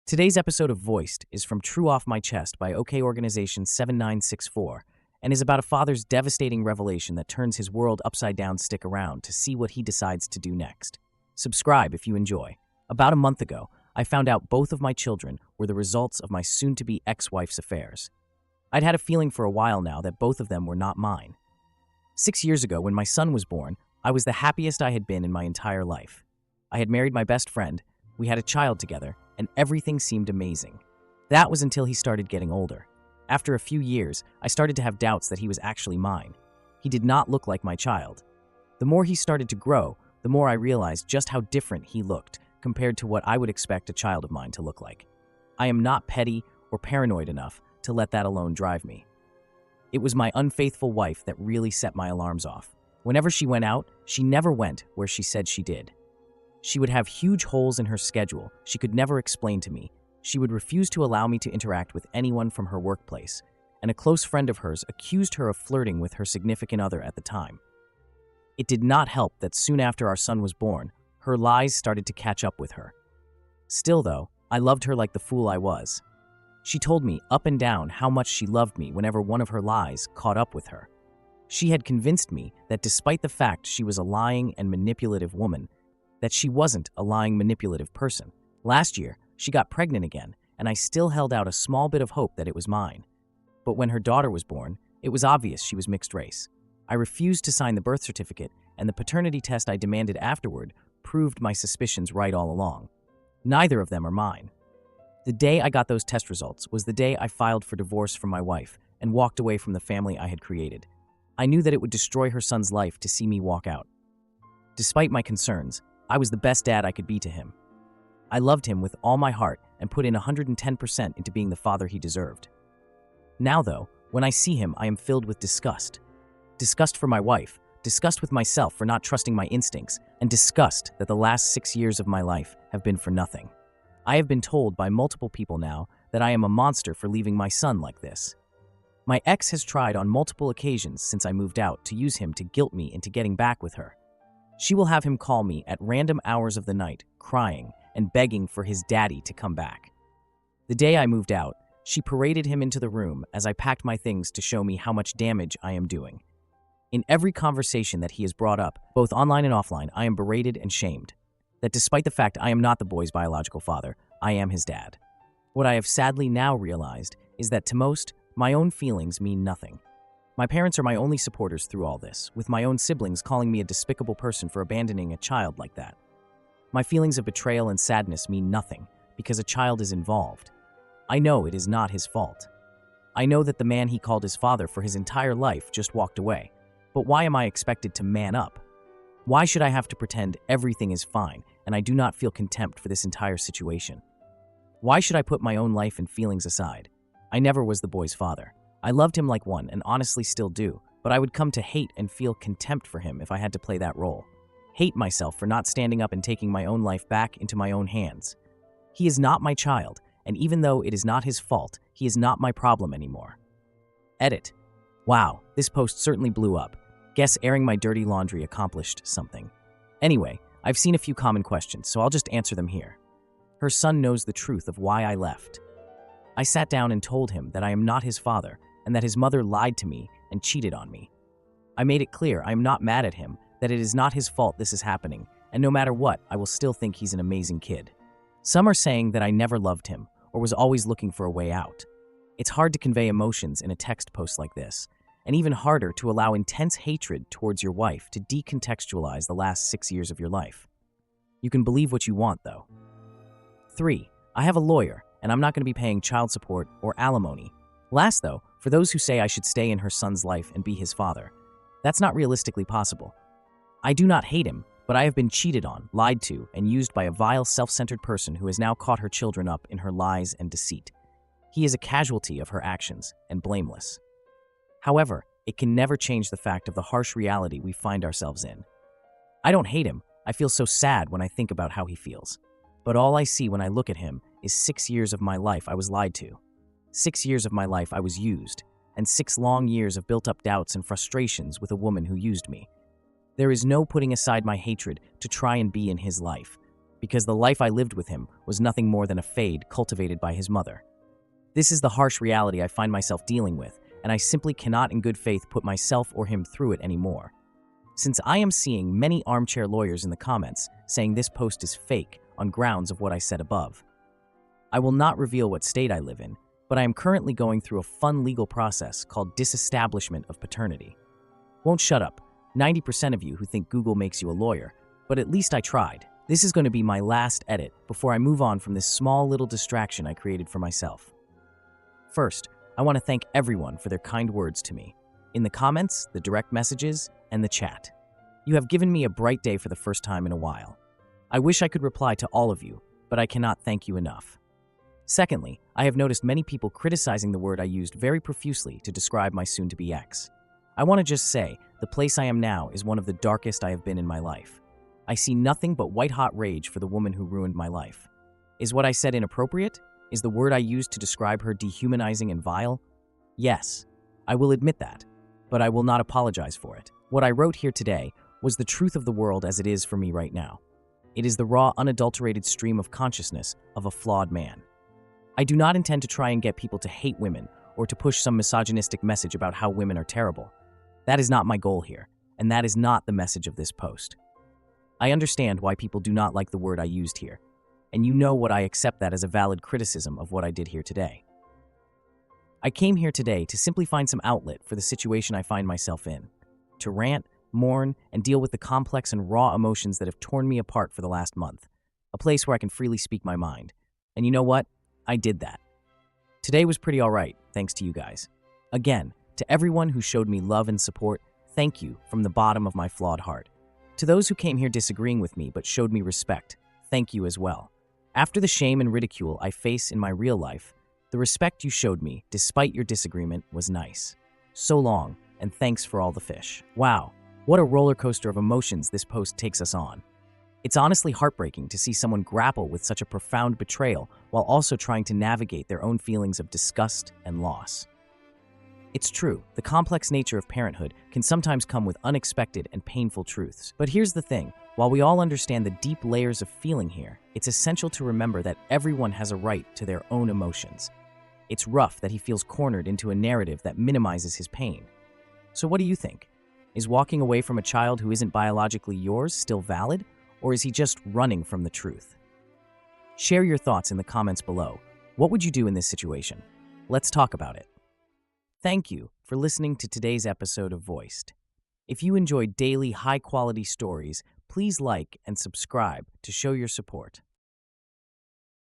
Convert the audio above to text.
Today's episode of Voiced is from True Off My Chest by OK Organization 7964 and is about a father's devastating revelation that turns his world upside down. Stick around to see what he decides to do next. Subscribe if you enjoy. About a month ago, I found out both of my children were the results of my soon-to-be ex-wife's affairs. I'd had a feeling for a while now that both of them were not mine. 6 years ago, when my son was born, I was the happiest I had been in my entire life. I had married my best friend, we had a child together, and everything seemed amazing. That was until he started getting older. After a few years, I started to have doubts that he was actually mine. He did not look like my child. The more he started to grow, the more I realized just how different he looked compared to what I would expect a child of mine to look like. I am not petty or paranoid enough to let that alone drive me. It was my unfaithful wife that really set my alarms off. Whenever she went out, she never went where she said she did. She would have huge holes in her schedule she could never explain to me. She would refuse to allow me to interact with anyone from her workplace, and a close friend of hers accused her of flirting with her significant other at the time. It did not help that soon after our son was born, her lies started to catch up with her. Still though, I loved her like the fool I was. She told me up and down how much she loved me whenever one of her lies caught up with her. She had convinced me that despite the fact she was a lying and manipulative woman, that she wasn't a lying, manipulative person. Last year, she got pregnant again, and I still held out a small bit of hope that it was mine. But when her daughter was born, it was obvious she was mixed race. I refused to sign the birth certificate, and the paternity test I demanded afterward proved my suspicions right all along. Neither of them are mine. The day I got those test results was the day I filed for divorce from my wife and walked away from the family I had created. I knew that it would destroy her son's life to see me walk out. Despite my concerns, I was the best dad I could be to him. I loved him with all my heart and put in 110% into being the father he deserved. Now though, when I see him, I am filled with disgust. Disgust for my wife, disgust with myself for not trusting my instincts, and disgust that the last 6 years of my life have been for nothing. I have been told by multiple people now that I am a monster for leaving my son like this. My ex has tried on multiple occasions since I moved out to use him to guilt me into getting back with her. She will have him call me at random hours of the night, crying and begging for his daddy to come back. The day I moved out, she paraded him into the room as I packed my things to show me how much damage I am doing. In every conversation that he has brought up, both online and offline, I am berated and shamed. That despite the fact I am not the boy's biological father, I am his dad. What I have sadly now realized is that to most, my own feelings mean nothing. My parents are my only supporters through all this, with my own siblings calling me a despicable person for abandoning a child like that. My feelings of betrayal and sadness mean nothing, because a child is involved. I know it is not his fault. I know that the man he called his father for his entire life just walked away. But why am I expected to man up? Why should I have to pretend everything is fine and I do not feel contempt for this entire situation? Why should I put my own life and feelings aside? I never was the boy's father. I loved him like one and honestly still do, but I would come to hate and feel contempt for him if I had to play that role. Hate myself for not standing up and taking my own life back into my own hands. He is not my child, and even though it is not his fault, he is not my problem anymore. Edit. Wow, this post certainly blew up. Guess airing my dirty laundry accomplished something. Anyway, I've seen a few common questions, so I'll just answer them here. Her son knows the truth of why I left. I sat down and told him that I am not his father, and that his mother lied to me and cheated on me. I made it clear I am not mad at him, that it is not his fault this is happening, and no matter what, I will still think he's an amazing kid. Some are saying that I never loved him, or was always looking for a way out. It's hard to convey emotions in a text post like this, and even harder to allow intense hatred towards your wife to decontextualize the last 6 years of your life. You can believe what you want, though. 3. I have a lawyer, and I'm not going to be paying child support or alimony. Last though, for those who say I should stay in her son's life and be his father, that's not realistically possible. I do not hate him, but I have been cheated on, lied to, and used by a vile, self-centered person who has now caught her children up in her lies and deceit. He is a casualty of her actions, and blameless. However, it can never change the fact of the harsh reality we find ourselves in. I don't hate him, I feel so sad when I think about how he feels. But all I see when I look at him is 6 years of my life I was lied to. 6 years of my life I was used, and 6 long years of built-up doubts and frustrations with a woman who used me. There is no putting aside my hatred to try and be in his life. because the life I lived with him was nothing more than a fade cultivated by his mother. This is the harsh reality I find myself dealing with, and I simply cannot in good faith put myself or him through it anymore. Since I am seeing many armchair lawyers in the comments saying this post is fake on grounds of what I said above, I will not reveal what state I live in, but I am currently going through a fun legal process called disestablishment of paternity. Won't shut up, 90% of you who think Google makes you a lawyer, but at least I tried. This is going to be my last edit before I move on from this small little distraction I created for myself. First, I want to thank everyone for their kind words to me, in the comments, the direct messages, and the chat. You have given me a bright day for the first time in a while. I wish I could reply to all of you, but I cannot thank you enough. Secondly, I have noticed many people criticizing the word I used very profusely to describe my soon-to-be ex. I want to just say, the place I am now is one of the darkest I have been in my life. I see nothing but white-hot rage for the woman who ruined my life. Is what I said inappropriate? Is the word I used to describe her dehumanizing and vile? Yes, I will admit that, but I will not apologize for it. What I wrote here today was the truth of the world as it is for me right now. It is the raw, unadulterated stream of consciousness of a flawed man. I do not intend to try and get people to hate women or to push some misogynistic message about how women are terrible. That is not my goal here, and that is not the message of this post. I understand why people do not like the word I used here, and you know what I accept that as a valid criticism of what I did here today. I came here today to simply find some outlet for the situation I find myself in, to rant, mourn, and deal with the complex and raw emotions that have torn me apart for the last month, a place where I can freely speak my mind. And you know what? I did that. Today was pretty all right, thanks to you guys. Again, to everyone who showed me love and support, thank you from the bottom of my flawed heart. To those who came here disagreeing with me but showed me respect, thank you as well. After the shame and ridicule I face in my real life, the respect you showed me, despite your disagreement, was nice. So long, and thanks for all the fish. Wow, what a roller coaster of emotions this post takes us on. It's honestly heartbreaking to see someone grapple with such a profound betrayal while also trying to navigate their own feelings of disgust and loss. It's true, the complex nature of parenthood can sometimes come with unexpected and painful truths. But here's the thing, while we all understand the deep layers of feeling here, it's essential to remember that everyone has a right to their own emotions. It's rough that he feels cornered into a narrative that minimizes his pain. So what do you think? Is walking away from a child who isn't biologically yours still valid? Or is he just running from the truth? Share your thoughts in the comments below. What would you do in this situation? Let's talk about it. Thank you for listening to today's episode of Voiced. If you enjoyed daily, high-quality stories, please like and subscribe to show your support.